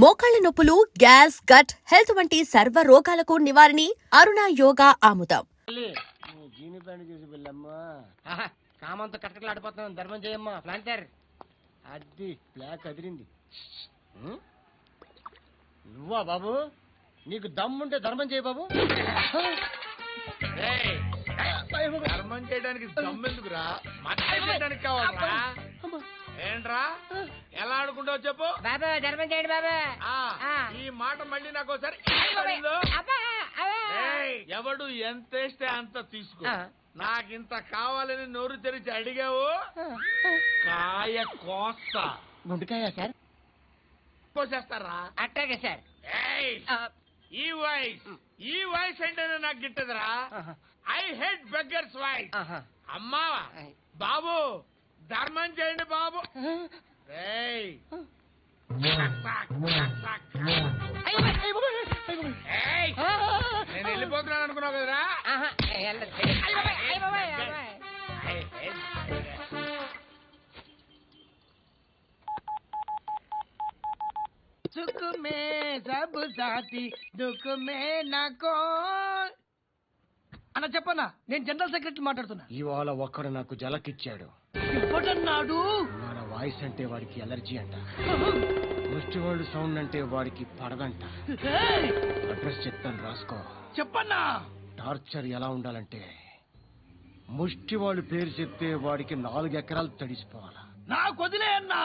మోకాళ్ల నొప్పులు, gas, gut health వంటి సర్వ రోగాలకు నివారణి అరుణ యోగా ఆముదం. కామంతో కట్టకలాడిపోతున్నాను. ధర్మం చేయమ్మా. ప్లాంటర్ అది బ్లాక్ అదిరింది. నువ్వా బాబు? నీకు దమ్ముంటే ధర్మం చేయ బాబు. ధర్మం చేయడానికి దమ్మెందుకురా? చేయడానికి కావాలరా? ఏంట్రా ఎలా ఆడుకుంటావు చెప్పు బాబా. ధర్మం చేయండి బాబా. ఈ మాట మళ్ళీ నాకు ఒకసారి ఎవడు ఎంత వేస్తే అంత తీసుకో. నాకింత కావాలని నోరు తెరిచి అడిగావు, కాయ కోస్తా. గుండెకాయ సార్? కోసేస్తారా? అట్టాగే సార్. ఈ వాయిస్ అంటేనే నాకు గిట్టదురా. I hate beggars voice. అమ్మా బాబు, ధర్మం చేయండి బాబు. నేను వెళ్ళిపోతున్నాను అనుకున్నావు కదరా? సుఖ మే సబ్ సాథీ, దుఃఖ మే నాకో. అన్న చెప్పన్నా, నేను జనరల్ సెక్రటరీ మాట్లాడుతున్నా. ఇవాళ ఒక్కడు నాకు జలకిచ్చాడు. ఇవ్వడన్నాడు. మన వాయిస్ అంటే వాడికి ఎలర్జీ అంట. ముష్టి వాళ్ళు సౌండ్ అంటే వాడికి పడదంట. అడ్రస్ చెప్తాను, రాసుకో. చెప్పన్నా. టార్చర్ ఎలా ఉండాలంటే, ముష్టి వాళ్ళు పేరు చెప్తే వాడికి 4 ఎకరాలు తడిసిపోవాలా. నాకు వదిలే అన్నా.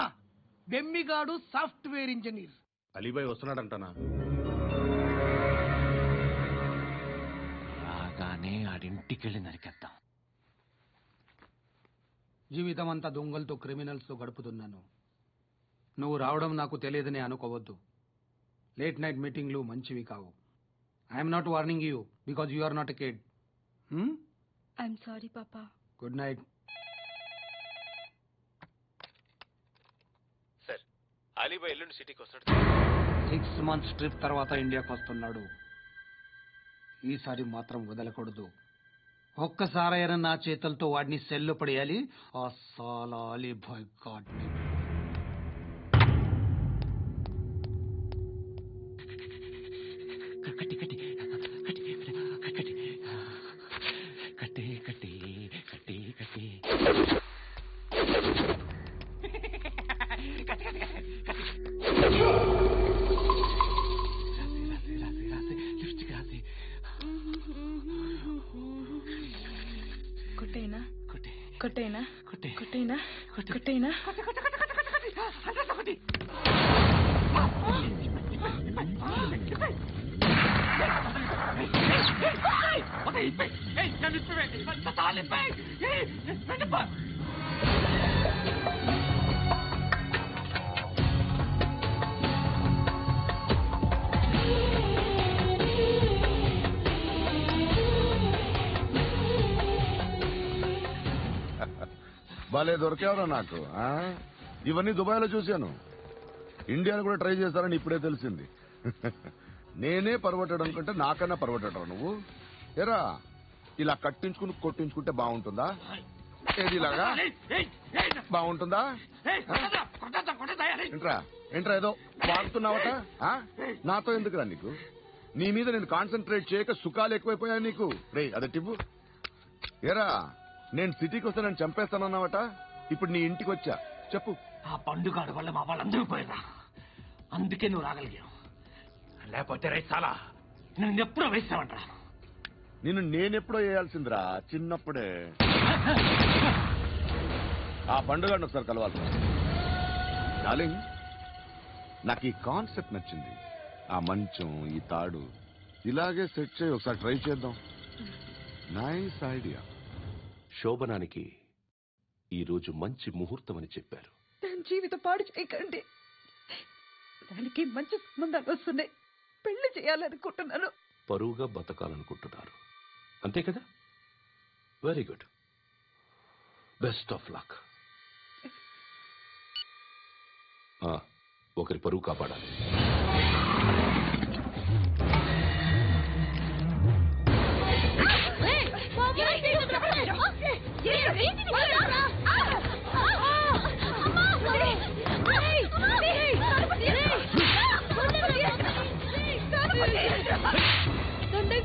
బెమ్మిగాడు సాఫ్ట్వేర్ ఇంజనీర్. అలీబాయ్ వస్తున్నాడంటనా? రాగానే ఆడింటికెళ్ళి నరికేద్దాం. జీవితం అంతా దొంగలతో, క్రిమినల్స్ తో గడుపుతున్నాను. నువ్వు రావడం నాకు తెలియదని అనుకోవద్దు. లేట్ నైట్ మీటింగ్లు మంచివి కావు. I'm not warning you because you are not a kid. I'm sorry పాపా. Good night. సార్, అలీబాయ్ ఎల్లుండి సిటీకి వస్తాడు. 6 months ట్రిప్ తర్వాత ఇండియాకి వస్తున్నాడు. ఈసారి మాత్రం వదలకూడదు. ఒక్కసారైనా నా చేతులతో వాడిని సెల్లు పడేయాలి. ఆ సాలా అలీబాయ్ గాడ్ని. కొట్టేనా కొట్టేనా కొట్టేనా కొట్టేనా. భలే దొరికేవరా నాకు. ఇవన్నీ దుబాయ్ లో చూశాను. ఇండియాలో కూడా ట్రై చేస్తారని ఇప్పుడే తెలిసింది. నేనే పరవట్టడం అనుకుంటే నాకన్నా పరవట్టడం నువ్వు. ఎరా ఇలా కట్టించుకుని కొట్టించుకుంటే బాగుంటుందా? ఏది ఇలాగా బాగుంటుందా? ఏంట్రా ఏదో వాడుతున్నావట. నాతో ఎందుకురా నీకు? నీ మీద నేను కాన్సన్ట్రేట్ చేయక సుఖాలు ఎక్కువైపోయా నీకు. రే అదటివ్వు. ఎరా నేను సిటీకి వస్తే నన్ను చంపేస్తానన్నావట. ఇప్పుడు నీ ఇంటికి వచ్చా. చెప్పు. ఆ పండుగాడు వల్ల మా వాళ్ళందరూ పోయిరా. అందుకే నువ్వు రాగలిగావు. లేకపోతే రైసాలా నన్ను ఎప్పుడో వేసావంటరా. నిన్ను నేనెప్పుడో వేయాల్సిందిరా, చిన్నప్పుడే. ఆ పండుగను ఒకసారి కలవాలి. డార్లింగ్, నాకు ఈ కాన్సెప్ట్ నచ్చింది. ఆ మంచం, ఈ తాడు ఇలాగే సెట్ చేయి. ఒకసారి ట్రై చేద్దాం. Nice idea. శోభనానికి ఈ రోజు మంచి ముహూర్తం అని చెప్పారు. దాని జీవితం పాడు చేయకండి. దానికి మంచి సంబంధాలు వస్తున్నాయి. పెళ్లి చేయాలనుకుంటున్నాను. పరువుగా బతకాలనుకుంటున్నారు, అంతే కదా? Very good. Best of luck. ఒకరి పరువు కాపాడాలి.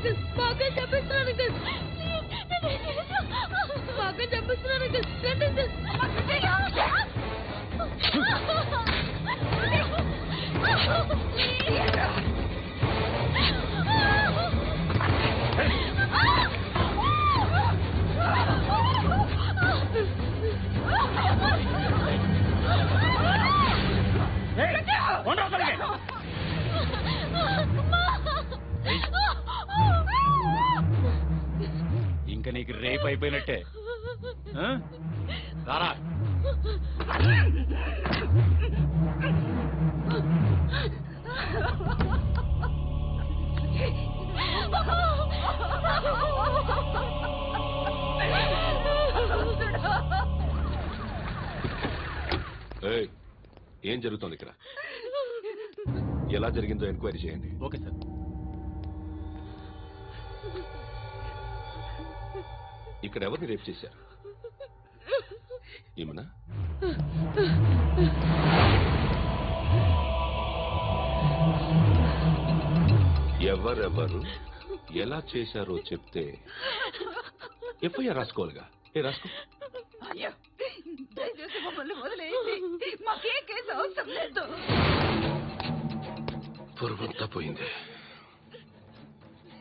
అంకుల్ బాగా చంపిస్తున్నాను అంకుల్ బాగా చంపిస్తున్నాను అంకుల్ ఇంకా నీకు రేపు అయిపోయినట్టే రారా ఏయ్, ఏం జరుగుతోంది ఇక్కడ? ఎలా జరిగిందో ఎంక్వైరీ చేయండి. Okay sir. ఇక్కడ ఎవరిని రేప్ చేశారు? ఏమన్నా? ఎవరెవరు ఎలా చేశారో చెప్తే ఎఫ్ఐఆర్ రాసుకోవాలిగా. రాసుకో. దయచేసి మమ్మల్ని వదిలేయండి, మాకే కేసు అవసరం లేదు. పొరుగంతా పోయింది.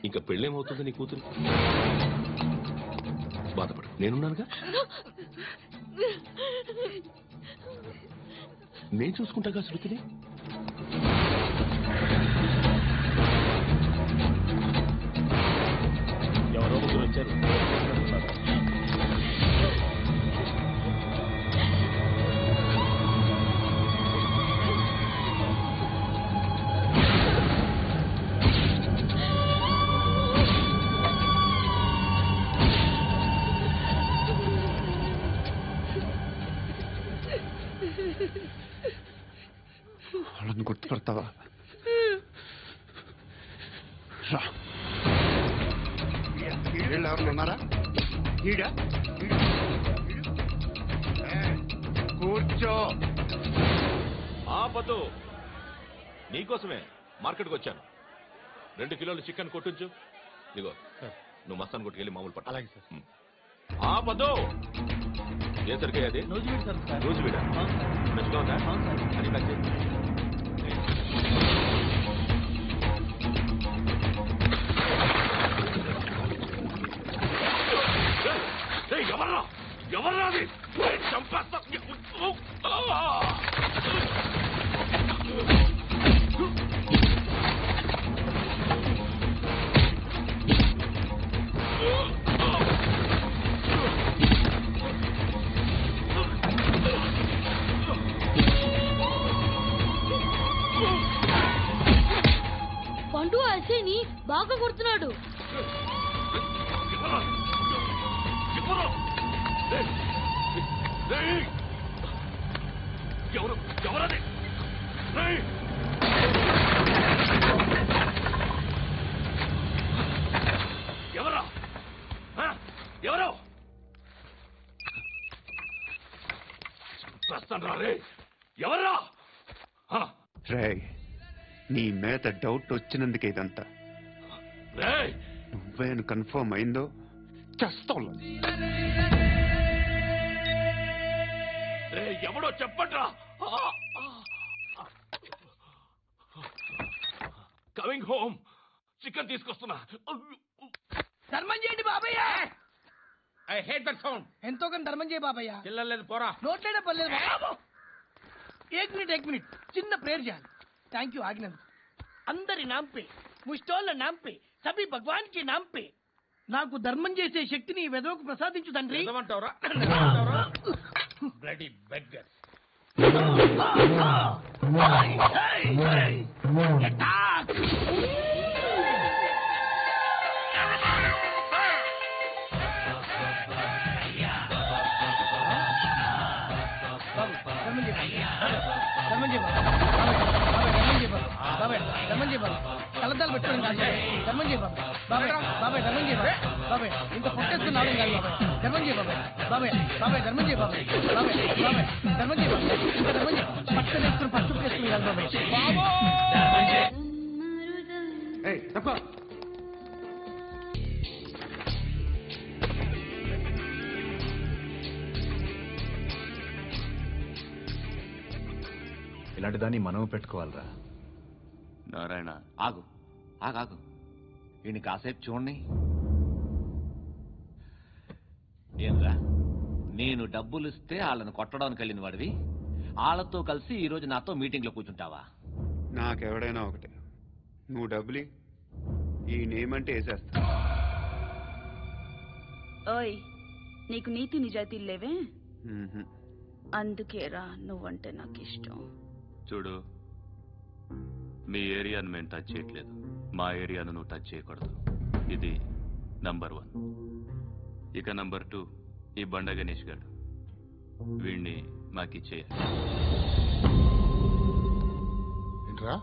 ఇంకా పెళ్ళేమవుతుంది నీ కూతురు? బాధపడు, నేనున్నానుగా. నేను చూసుకుంటాగా శృతిని. ఎవరో ముగ్గురు వచ్చారు. వాళ్ళని గుర్తుపడతావా? వీళ్ళు ఎవరు ఉన్నారా? కూర్చో. ఆపదు, నీకోసమే మార్కెట్కి వచ్చాను. 2 కిలోలు చికెన్ కొట్టించు. ఇదిగో నువ్వు మస్తాన్ కొట్టుకెళ్ళి మామూలు పట్టు. అలాగే సార్. ఆపదు. ఏ సరికాయ అది? రోజు వీడా మంచిగా ఉందా? అది కచ్చి ఎవర్రా ఎవర్రా అది? చంపేస్తా. పండు అసేని బాగా కొడుతున్నాడు. ఎవరు ఎవరది? ఎవరా ఎవరు? చంపేస్తాను రా రే. ఎవర్రా? రే, నీ మీద డౌట్ వచ్చినందుకే ఇదంతా. రే నువ్వేను కన్ఫర్మ్ అయిందో చేస్తావు. రే ఎవడో చెప్పట్రా. Coming home. చికెన్ తీసుకొస్తున్నా. ధర్మం చేయండి బాబయ్య. I hate that sound. ఎంతో కొంత ధర్మం చేయ బాబయ్య. పిల్లలేదు పోరా. నోట్లేడే పర్లేదు. ఏక్ మినిట్ చిన్న ప్రేయర్ చేయాలి. థ్యాంక్ యూ ఆగినందుకు. అందరి నామ్ పే, ముష్టోళ్ళ నామ్ పే, సభీ భగవాన్ కి నామ్ పే నాకు ధర్మం చేసే శక్తిని ఈ వెదవకు ప్రసాదించు తండ్రి. Bloody beggar. కలదాలు పెట్టుకోండి ధర్మం చేయ బాబాయ్. బాబాయ్ ధర్మం చేయ బాబాయ్. ఇంత పొట్టేసుకున్నాడు కాదు బాబాయ్. ధర్మం చేయ బాబాయ్. బాబాయ్ ధర్మం చేయ బాబాయ్. ధర్మం చేయ బాబాయ్. ఇంకా ధర్మం చేయ. పట్టు వేసుకుని పట్టు వేసుకుని కాదు బాబాయ్. ఇలాంటి దాన్ని మనం పెట్టుకోవాలరా. నారాయణ ఆగు ఆగాగు, ఈయన కాసేపు చూడండి. ఏంరా, నేను డబ్బులు ఇస్తే వాళ్ళని కొట్టడానికి వెళ్ళిన వాడివి, వాళ్ళతో కలిసి ఈరోజు నాతో మీటింగ్లో కూర్చుంటావా? నాకెవడైనా ఒకటే, నువ్వు డబ్బులి, ఈ నేమంటే వేసేస్తా. ఓయ్, నీకు నీతి నిజాయితీలు లేవే, అందుకేరా నువ్వంటే నాకు ఇష్టం. చూడు, మీ ఏరియాను మేము టచ్ చేయట్లేదు, మా ఏరియాను నువ్వు టచ్ చేయకూడదు. ఇది నంబర్ 1. ఇక నంబర్ 2, ఈ బండ గణేష్ గారు, వీణ్ణి మాకిచ్చేయాలి. ఏంట్రా,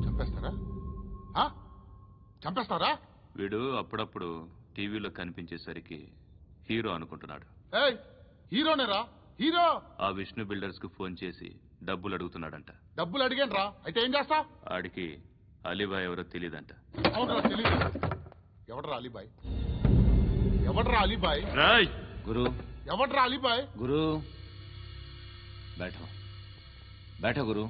చంపేస్తారా? చంపేస్తారా? వీడు అప్పుడప్పుడు టీవీలో కనిపించేసరికి హీరో అనుకుంటున్నాడు. హీరోనేరా, హీరో. ఆ విష్ణు బిల్డర్స్ కు ఫోన్ చేసి డబ్బులు అడుగుతున్నాడంట. డబ్బులు అడిగాను రా, అయితే ఏం చేస్తా? ఆడికి అలీబాయ్ ఎవరో తెలియదంట. అవునరా, తెలీదు. ఎవడరా అలీబాయ్? ఎవడరా అలీబాయ్? రాయ్ గురు, ఎవడరా అలీబాయ్? గురు బైఠో బైఠో గురు.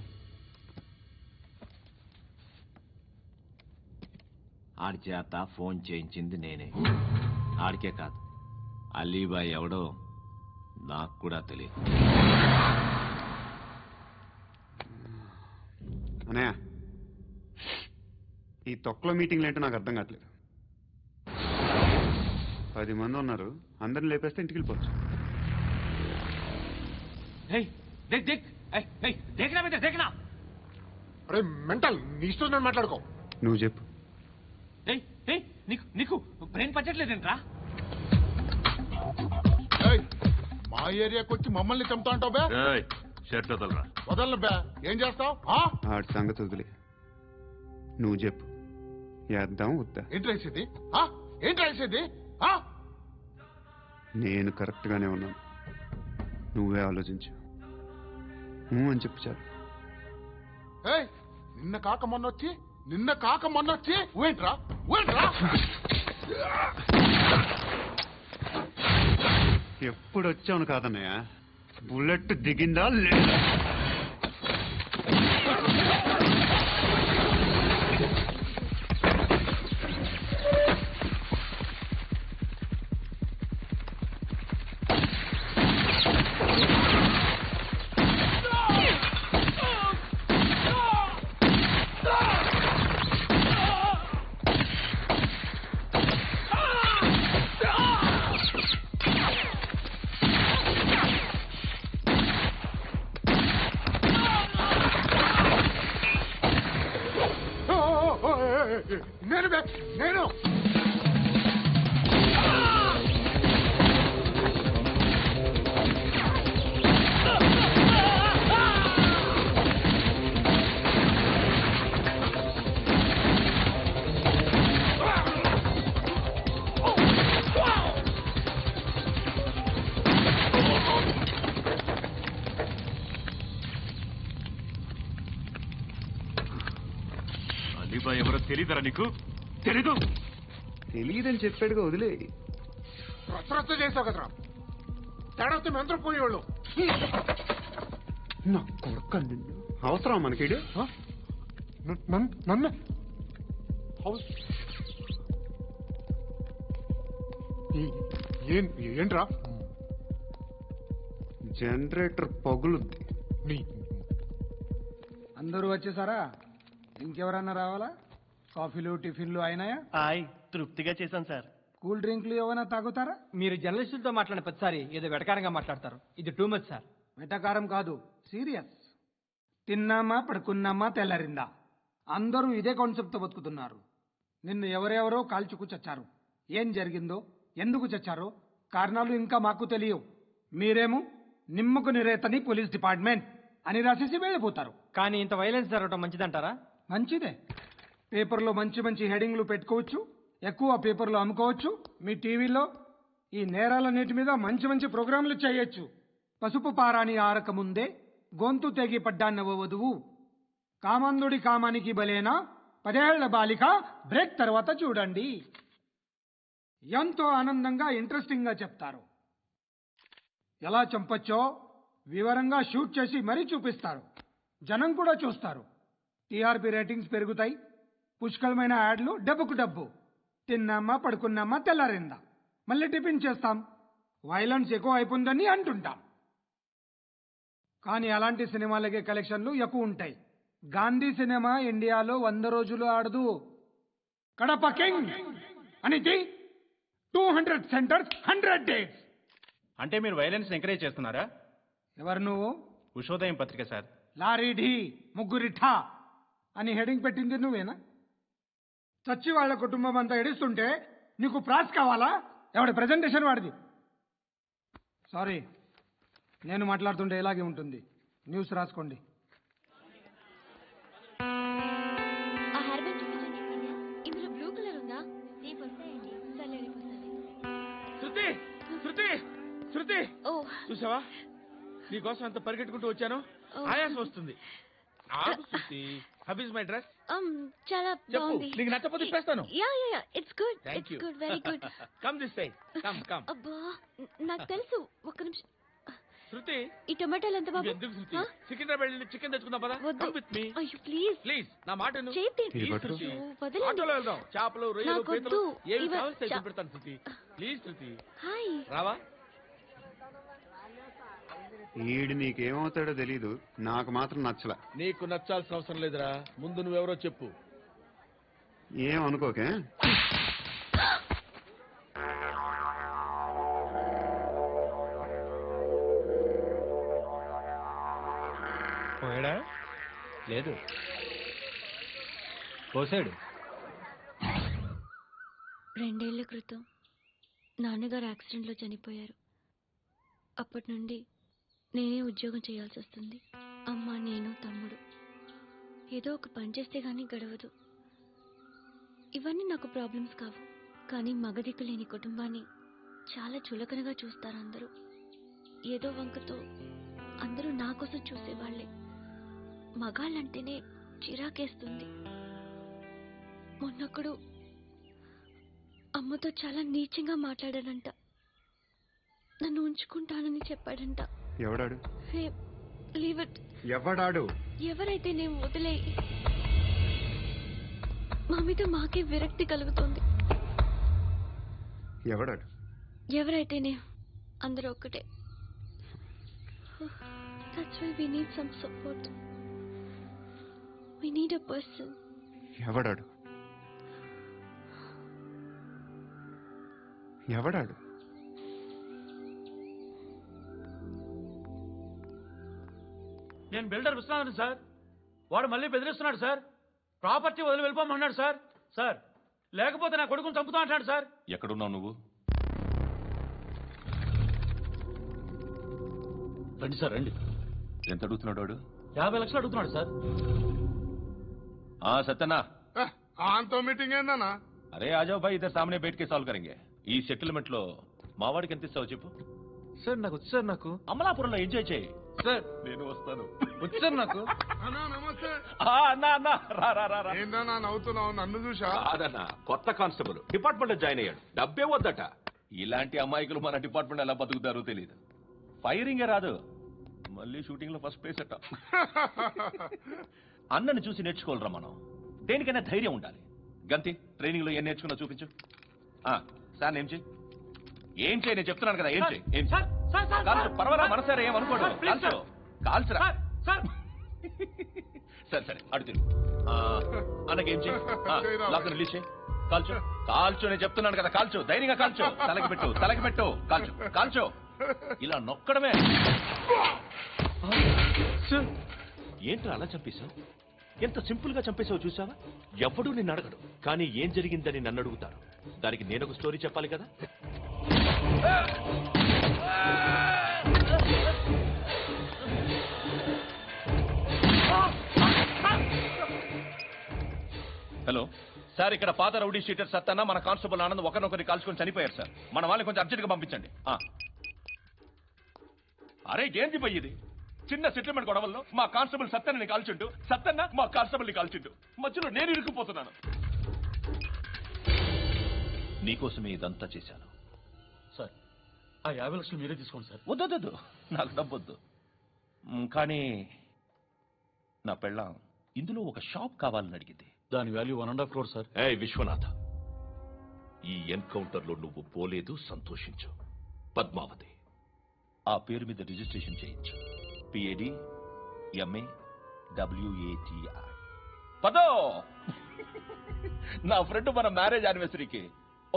ఆడి చేత ఫోన్ చేయించింది నేనే. ఆడికే కాదు, అలీబాయ్ ఎవడో నాకు కూడా తెలియదు. అనయ్య, ఈ తొక్కలో మీటింగ్లు ఏంటో నాకు అర్థం కావట్లేదు. 10 మంది ఉన్నారు, అందరిని లేపేస్తే ఇంటికి వెళ్ళిపోవచ్చు. అరే మెంటల్, నీ ఇష్టం నేను మాట్లాడుకో. నువ్వు చెప్పు. నీకు బ్రెయిన్ పచ్చట్లేదేంట్రా? మా ఏరియాకి వచ్చి మమ్మల్ని చంపుతా అంటావు బే? షర్ట్ వదలరా. వదలను బే, ఏం చేస్తావు? ఆడి సంగతి వదిలే, నువ్వు చెప్పు, వేద్దాం వద్దా? ఏంటి రాసేది? ఏంటి రాసేది? నేను కరెక్ట్ గానే ఉన్నాను, నువ్వే ఆలోచించు. అని చెప్పు చాలు. నిన్న కాక మొన్నొచ్చి ఊయంట్రా ఊయంట్రా. ఎప్పుడు వచ్చావును కాదన్నయ్య, బుల్లెట్ దిగిందా లేదా? నేను అలీబాయ్ ఎవరో తెలీదరా నీకు? తెలీదు? తెలియదని చెప్పాడుగా, వదిలే. రచ్చ చేసావు కదరా, తేడా వస్తే మెంతరం పోయేవాళ్ళు. నా కొడుక, అవసరం మనకిడు? నన్ను ఏంట్రా? జనరేటర్ పగులుద్ది. అందరూ వచ్చేసారా? ఇంకెవరన్నా రావాలా? కాఫీలు టిఫిన్లు అయినాయా? తృప్తిగా చేశాను సార్. కూల్ డ్రింక్లు ఏమైనా తాగుతారా? మీరు జర్నలిస్టులతో మాట్లాడిన ప్రతిసారి ఏదో వెటకారంగా మాట్లాడతారు. ఇది టూ మచ్ సార్. వెటకారం కాదు, సీరియస్. తిన్నామా పడుకున్నామా తెల్లరిందా, అందరూ ఇదే కాన్సెప్ట్తో బతుకుతున్నారు. నిన్ను ఎవరెవరో కాల్చుకు చచ్చారు. ఏం జరిగిందో, ఎందుకు చచ్చారో కారణాలు ఇంకా మాకు తెలియవు. మీరేమో నిమ్మకు నిరేతని పోలీస్ డిపార్ట్మెంట్ అని రాసేసి వెళ్ళిపోతారు. కానీ ఇంత వైలెన్స్ జరగడం మంచిదంటారా? మంచిదే. పేపర్లో మంచి మంచి హెడింగ్లు పెట్టుకోవచ్చు, ఎక్కువ పేపర్లు అమ్ముకోవచ్చు. మీ టీవీలో ఈ నేరాలన్నిటి మీద మంచి మంచి ప్రోగ్రాంలు చేయొచ్చు. పసుపు పారాని ఆరక ముందే గొంతు తెగి పడ్డాన్నవ వధువు, కామందుడి కామానికి బలేనా 10 ఏళ్ల బాలిక, బ్రేక్ తర్వాత చూడండి. ఎంతో ఆనందంగా ఇంట్రెస్టింగ్ గా చెప్తారు. ఎలా చంపొచ్చో, వివరంగా షూట్ చేసి మరీ చూపిస్తారు. జనం కూడా చూస్తారు. టీఆర్పీ రేటింగ్స్ పెరుగుతాయి. పుష్కలమైన యాడ్లు, డబ్బుకు డబ్బు. తిన్నామా, పడుకున్నామా, తెల్లారిందా, మళ్ళీ టిఫిన్ చేస్తాం. వైలెన్స్ ఎక్కువ అయిపోయిందని అంటుంటాం. కానీ అలాంటి సినిమాలకే కలెక్షన్లు ఎక్కువ ఉంటాయి. గాంధీ సినిమా ఇండియాలో 100 రోజులు ఆడదు. కడప కింగ్ అనేది 200 సెంటర్స్ 100 డేస్. అంటే మీరు వైలెన్స్ ఎంకరేజ్ చేస్తున్నారా? ఎవరు నువ్వు? ఉషోదయం పత్రిక సార్. లారీ ఢీ ముగ్గురి ఠా అని హెడింగ్ పెట్టింది నువ్వేనా? చచ్చి వాళ్ళ కుటుంబం అంతా ఎడుస్తుంటే నీకు ప్రాస్ కావాలా? ఎవడి ప్రెజెంటేషన్ వాడిది. సారీ, నేను మాట్లాడుతుంటే ఇలాగే ఉంటుంది. న్యూస్ రాసుకోండి. ఆ హెయిర్ బ్యాండ్ చూపించండి. ఇందులో బ్లూ కలర్ ఉందా? రేపు వస్తాయండి. సరే రేపు వస్తాయి. శృతి శృతి శృతి, ఓ చూసావా నీకోసం అంత పరిగెట్టుకుంటూ వచ్చాను. ఆయాసం వస్తుంది. Shruti, how is my dress? చాలా బాగుంది. నీకు నచ్చకపోతే ఇప్పేస్తాను. Yeah yeah yeah, it's good. Thank it's you. Good, very good. Come this side. Come come. అబ్బా, నాకు తెలుసు. ఒక్క నిమిషం. శృతి, ఈ టొమాటోలు ఎంత బాబు? ఎందుకు శృతి? సికింద్రాబాద్ వెళ్ళి చికెన్ తెచ్చుకుందాం పదా. Come with me. అయ్యో ప్లీజ్ ప్లీజ్ నా మాట విను. చేతి Please, శృతి. వదలండి. ఆటోలో వెళ్దాం. చేపలు, రొయ్యలు, నాకొద్దు. పీతలు ఏమి ఇవ- కావస్తే చా- పెడతాను శృతి. Please Shruti. హాయ్. రావా? ఈడు నీకేమవుతాడో తెలీదు, నాకు మాత్రం నచ్చలా. నీకు నచ్చాల్సిన అవసరం లేదురా. ముందు నువ్వెవరో చెప్పు. ఏం అనుకోకే. పోయాడా? లేదు, పోసాడు. 2 ఏళ్ల క్రితం నాన్నగారు యాక్సిడెంట్లో చనిపోయారు. అప్పటి నుండి నేనే ఉద్యోగం చేయాల్సి వస్తుంది. అమ్మ, నేను, తమ్ముడు ఏదో ఒక పని చేస్తే గానీ గడవదు. ఇవన్నీ నాకు ప్రాబ్లమ్స్ కావు. కానీ మగదిక్కు లేని కుటుంబాన్ని చాలా చులకనగా చూస్తారు అందరూ. ఏదో వంకతో అందరూ నా కోసం చూసేవాళ్లే. మగాళ్ళంటేనే చిరాకేస్తుంది. మొన్నొక్కడు అమ్మతో చాలా నీచంగా మాట్లాడాడంట. నన్ను ఉంచుకుంటానని చెప్పాడంట. ఎవడాడు? హే, లీవ్ ఇట్. ఎవడాడు? ఎవరైతే నేను వదిలే. మా మీద మాకే విరక్తి కలుగుతుంది. ఎవడాడు? ఎవరైతేనే అందరూ ఒక్కటే. That's why we need some support. We need a person. ఎవడాడు? ఎవడాడు? నేను బిల్డర్ విశ్వనాథన్ సార్. వాడు మళ్ళీ బెదిరిస్తున్నాడు సార్. ప్రాపర్టీ వదిలి వెళ్ళిపోమన్నాడు సార్. సార్, లేకపోతే నా కొడుకుని చంపుతా అంటాడు సార్. ఎక్కడున్నావు నువ్వు? రండి సార్, రండి. ఎంత అడుగుతున్నాడు వాడు? 50 లక్షలు అడుగుతున్నాడు సార్. సత్యనా, ఆంతో మీటింగ్ ఏందన్నా? అరే ఆజావ్ భాయ్, ఇద్దరు సామనే బయటకే సాల్వ్ కరెంగే. ఈ సెటిల్మెంట్ లో మా వాడికి ఎంత ఇస్తావు చెప్పు. సార్ నాకు వచ్చు సార్. నాకు అమలాపురంలో ఎంజాయ్ చేయి సార్. నేను వస్తాను. వచ్చు సార్ నాకు. అన్నా నమస్తే. అన్నా అన్నా, రా రా రా రా. ఏందన్నా నవ్వుతున్నావు? నన్ను చూసా? కాదన్నా, కొత్త కానిస్టేబుల్ డిపార్ట్మెంట్ లో జాయిన్ అయ్యాడు. డబ్బే వద్దట. ఇలాంటి అమాయకులు మన డిపార్ట్మెంట్ ఎలా బతుకుతారో తెలియదు. ఫైరింగే రాదు, మళ్ళీ షూటింగ్ లో ఫస్ట్ ప్లేస్ అట్ట. అన్నని చూసి నేర్చుకోవాలరా మనం. దేనికైనా ధైర్యం ఉండాలి. గంతి, ట్రైనింగ్ లో ఏం నేర్చుకున్నా చూపించు. సార్ ఏం చేయి, ఏం చేయి, నేను చెప్తున్నాను కదా. ఏం చేయి, ఏం చేయి. కాల్చు, పర్వాలా, మనసారా ఏమనుకోడు. కాల్చు, కాల్చురా. సరే సరే, అడుగు. అన్నకేం చేయి, లాక్ రిలీజ్ చేయి. కాల్చు, కాల్చు, నేను చెప్తున్నాను కదా. కాల్చు, ధైర్యంగా కాల్చు. తలకి పెట్టు, తలకి పెట్టు. కాల్చు, కాల్చు. ఇలా నొక్కడమే. ఏంట్రా అలా చంపేశావు? ఎంత సింపుల్ గా చంపేశావు చూసావా? ఎవడూ నిన్ను అడగడు, కానీ ఏం జరిగిందని నన్ను అడుగుతారు. దానికి నేను ఒక స్టోరీ చెప్పాలి కదా. హలో సార్, ఇక్కడ పాత రౌడీ షీటర్ సత్తన్న, మన కానిస్టేబుల్ ఆనంద్ ఒకరినొకరిని కాల్చుకొని చనిపోయారు సార్. మన వాళ్ళని కొంచెం అర్జెంట్ గా పంపించండి. అరే ఏంది పోయి ఇది? చిన్న సెటిల్మెంట్ గొడవల్లో మా కానిస్టేబుల్ సత్తన్నని కాల్చుంటూ, సత్తన్న మా కానిస్టేబుల్ ని కాల్చుంటూ, మధ్యలో నేను ఇరుక్కుపోతున్నాను. నీకోసమే ఇదంతా చేశాను సార్, ఆ 50 లక్షలు మీరే తీసుకోండి సార్. వద్దొద్దు, నాకు డబ్బొద్దు. కానీ నా పెళ్ళాం ఇందులో ఒక షాప్ కావాలని అడిగింది. దాని వాల్యూ 1.5 crore సార్. ఏ విశ్వనాథ, ఈ ఎన్కౌంటర్లో నువ్వు పోలేదు, సంతోషించు. పద్మావతి ఆ పేరు మీద రిజిస్ట్రేషన్ చేయించు. PAD MA WATI. పదో, నా ఫ్రెండ్ మన మ్యారేజ్ యానివర్సరీకి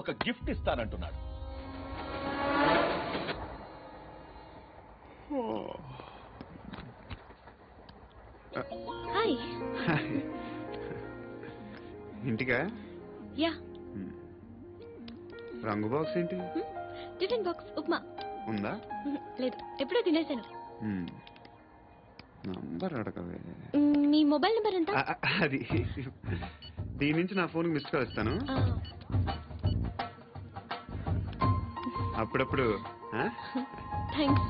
ఒక గిఫ్ట్ ఇస్తానంటున్నాడు. హాయ్. ఇంటికా? యా. రంగు బాక్స్ ఏంటి? Tiffin box upma. ఉందా? లేదు, ఎప్పుడో తినేసాను. నంబర్ అడగవే. మీ మొబైల్ నెంబర్ ఎంత? అది దీని నుంచి నా ఫోన్ మిస్ కాల్ ఇస్తాను. అప్పుడప్పుడు. థ్యాంక్స్.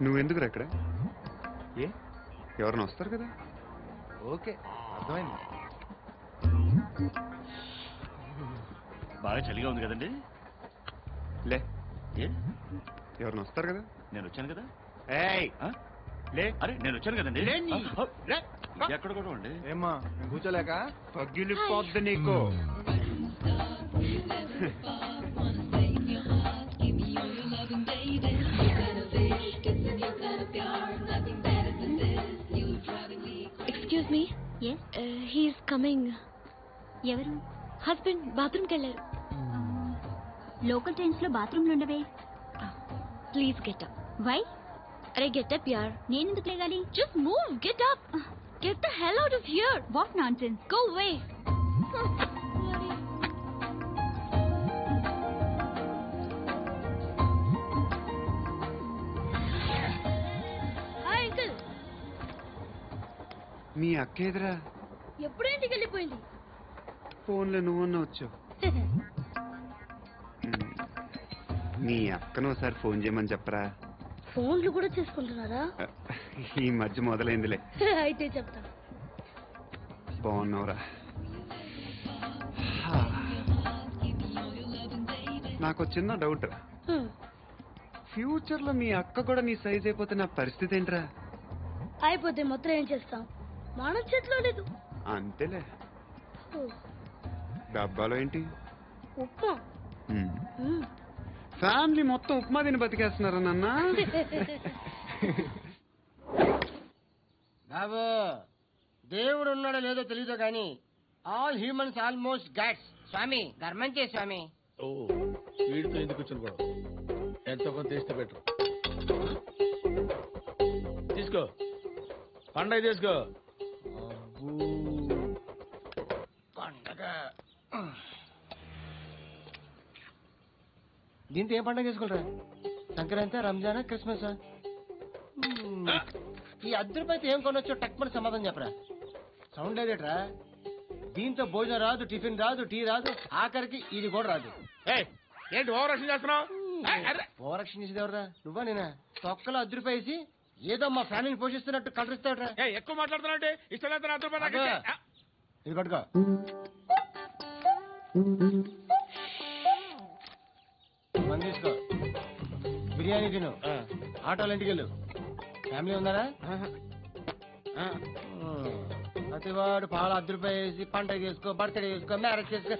నువ్వెందుకు అక్కడ? ఏ ఎవరైనా వస్తారు కదా? ఓకే, అర్థమైంది. బాగా చలిగా ఉంది కదండి. లే, ఏ ఎవరైనా వస్తారు కదా? నేను వచ్చాను కదా. లే, అరే నేను వచ్చాను కదండి. ఎక్కడ కూడా అండి. ఏమ్మా కూర్చోలేక పగిలిపోద్ది నీకు. Excuse me. He is coming. ఎవరు? హస్బెండ్ బాత్రూమ్కి వెళ్ళారు. లోకల్ ట్రైన్స్ లో బాత్రూమ్లు ఉండవే. Please get up. వై? అరే గెట్ అప్ యార్. నేను ఎందుకు లేగాలి? Just move, get up. Get the hell out of here. What nonsense. Go away. Hi uncle. మీ అక్క ఎదురా? ఎప్పుడు ఇంటికి వెళ్ళిపోయింది? ఫోన్లో నువ్వన్నా వచ్చావు. నీ అక్కను ఒకసారి ఫోన్ చేయమని చెప్పరా. ఫోన్లు కూడా చేసుకుంటున్నారా? ఈ మధ్య మొదలైందిలే. అయితే చెప్తా. బాగున్నావురా? నాకు చిన్న డౌట్. ఫ్యూచర్ లో మీ అక్క కూడా నీ సైజ్ అయిపోతే నా పరిస్థితి ఏంట్రా? అయిపోతే మొత్తం ఏం చేస్తాం? మన చేతిలో లేదు. అంతేలే. డబ్బాలో ఏంటి? ఉప్మా. ఫ్యామిలీ మొత్తం ఉప్మా తిని బతికేస్తున్నారా నాన్న? బాబు, దేవుడు ఉన్నాడో లేదో తెలీదు కానీ ఆల్ హ్యూమన్స్ ఆల్మోస్ట్ గాడ్స్. స్వామి ధర్మం చే స్వామి. ఓ వీడితో ఎందుకు కూర్చొని కూడా ఎంతో కొంత తీస్తే బెటర్. తీసుకో, పండగ తీసుకో. పండగ దీంతో ఏం పండగ చేసుకుంటారా? సంక్రాంతి, రంజానా, క్రిస్మస్? ఈ అద్దరిపైతే ఏం కొనొచ్చో టక్మని సమాధానం చెప్పరా. సౌండ్ లేదేట్రా? దీంతో భోజనం రాదు, టిఫిన్ రాదు, టీ రాదు, ఆఖరికి ఇది కూడా రాదు. ఏంటి ఓవర్ రక్షణ చేస్తున్నావు? ఓవర్ రక్షణ చేసేది ఎవరా? నువ్వా నేనా? తొక్కలో అద్దరిపేసి ఏదో మా ఫ్యామిలీని పోషిస్తున్నట్టు కలరిస్తాడ్రా. ఎక్కువ మాట్లాడుతున్నా. ఇష్టం లేదు. ఇది పట్టుకో. మంది తీసుకో, బిర్యానీ తిను, ఆటోలు ఇంటికి వెళ్ళు. ఫ్యామిలీ ఉన్నారా? ప్రతివాడు పాలు 10 రూపాయలు వేసి పండగ చేసుకో, బర్త్డే చేసుకో, మ్యారేజ్ చేసుకో.